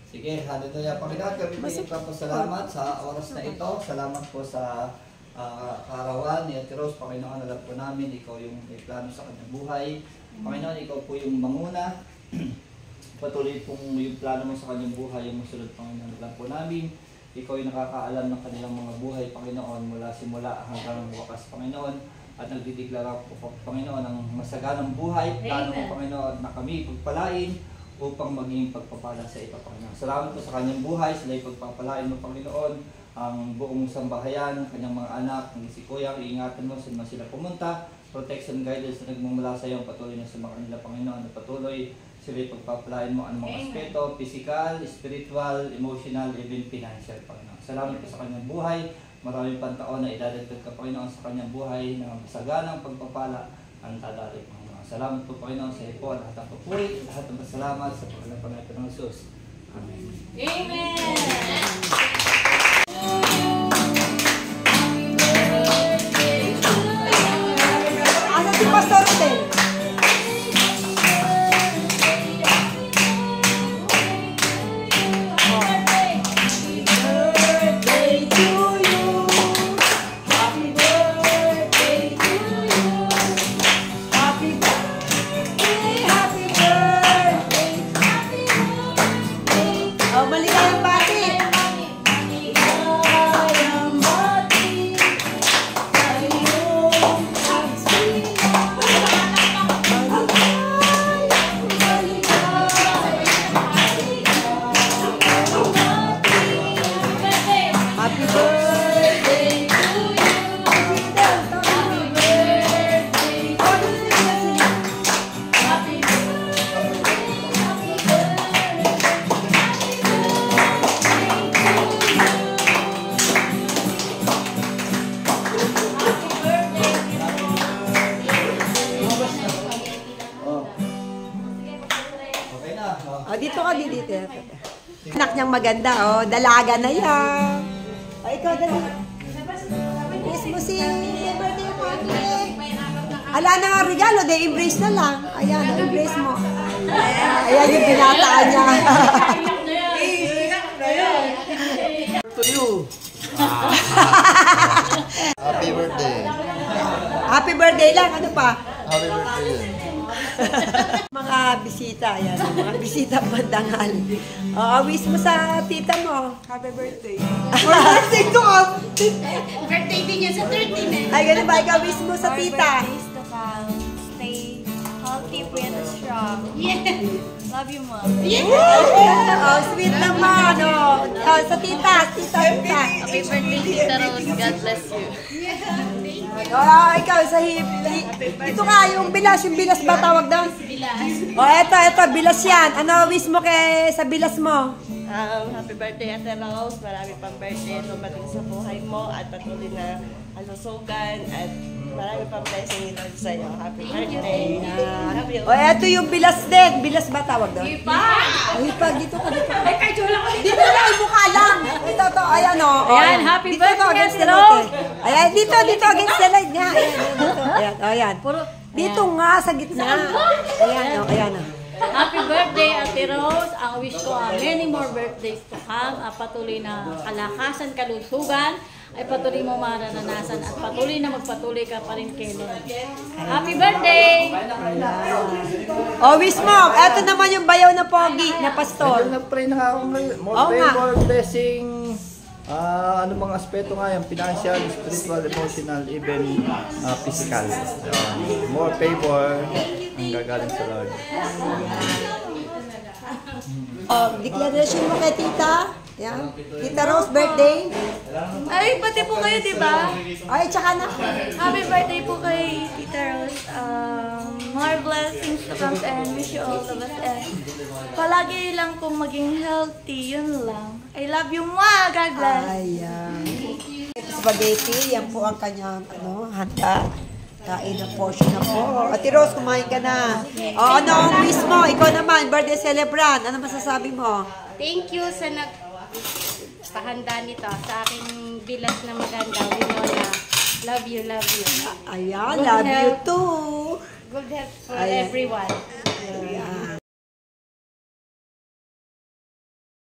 Sige, hallelujah. Panginoon, kami nagpapasalamat sa oras na ito. Salamat po sa kaarawan ni Ate Rose. Panginoon, alam po namin, ikaw yung may plano sa kanyang buhay. Panginoon, ikaw po yung manguna. Patuloy pong yung plano mo sa kanyang buhay, yung masunod, Panginoon. Alam po namin, ikaw yung nakakaalam ng kanilang mga buhay, Panginoon, mula simula hanggang wakas, Panginoon. At nagdideklara po, Panginoon, ng masaganang buhay. Plano mo, Panginoon, na kami pagpalain upang maging pagpapala sa iba, Panginoon. Salamat po sa kanyang buhay, sila pagpapalain mo, Panginoon, ang buong sambahayan, kanyang mga anak, ng si Kuya, iingatan mo saan man sila pumunta, protection guidance na nagmumula sa iyo, patuloy na sa mga kanila, Panginoon, at patuloy sila pagpapalain mo ang mga aspeto, physical, spiritual, emotional, even financial, Panginoon. Salamat po sa kanyang buhay, maraming pantaon na idadagdag ka, Panginoon, sa kanyang buhay, na masaganang pagpapala ang dadalig, Panginoon. Salamat po, Panginoon, sa iyo po, lahat ng papuri, lahat ng pasalamat sa paglapan natin ng Jesus. Amen. Amen! Ano si Pastor Rodel? Dito ka, dito. Anak niyang maganda, oh. Dalaga na yan. O, ikaw, dali. Kiss mo si birthday party. Ala na nga regalo, de embrace na lang. Ayan, embrace mo. Ayan yung binataan niya. To you. Happy birthday. Happy birthday lang, ano pa? Happy birthday. Mga bisita, ayan. Mga bisita pandangal. Wish mo sa tita mo. Happy birthday. Birthday ko! Birthday din yan sa 13 eh. Ay, ganun ba? Ikaw wish mo sa tita. Stay healthy, fit, and strong. Yeah. Love you, Mom. Yeah. Oh, sweet naman, oh. Sa tita. Happy birthday, Tita Rose. God bless you. Oh, ikaw sa hip. Ito ka, yung bilas ba tawag doon? Bilas. Oh, eto, bilas yan. Ano wish mo sa bilas mo? Happy birthday, Ate Rose. Marami pang birthday dumating sa buhay mo at patuloy na alusugan at marami pang blessing ni Lord sa'yo. Happy birthday. Oh, eto yung bilas din. Bilas ba tawag doon? Ipag! Ipag, dito ka. Ay, kay Jola ko dito. Dito na, mukha lang. Ito, ayan o. Ayan, happy dito birthday, against Ate the Rose. light. Ayan, dito against the light nga. Ayan. Dito nga, sa gitna. Ayan o. Happy birthday, Ate Rose. Ang wish ko, many more birthdays to come. Patuloy na kalakasan, kalusugan, ay patuloy mo mararanasan at patuloy na magpatuloy ka pa rin kay Lord. Happy birthday! Oh, wish mo. Eto naman yung bayaw na pogi na pastor. Nag-pray na ako ngayon. More favor, blessing, ano mga aspeto nga yan, financial, spiritual, emotional, even physical. More favor ang gagaling sa Lord. Declaration mo kay tita. Yan. Tita Rose, birthday. Ay, pati po kayo, di ba? Ay, tsaka na. Happy birthday po kay Tita Rose. More blessings to come and wish you all the best. And palagi lang pong maging healthy, yun lang. I love you, ma. God bless. Ayan. Spaghetti, yan po ang kanyang handa. Kain ng portion na po. Ate Rose, kumain ka na. O, ano ang wish mo? Ikaw naman, birthday celebrant. Ano masasabi mo? Thank you sa nagpahanda nito sa aking bilas na maganda. Winona. Love you, love you. Ayan, love you too. Good health for Ayan. everyone. Ayan.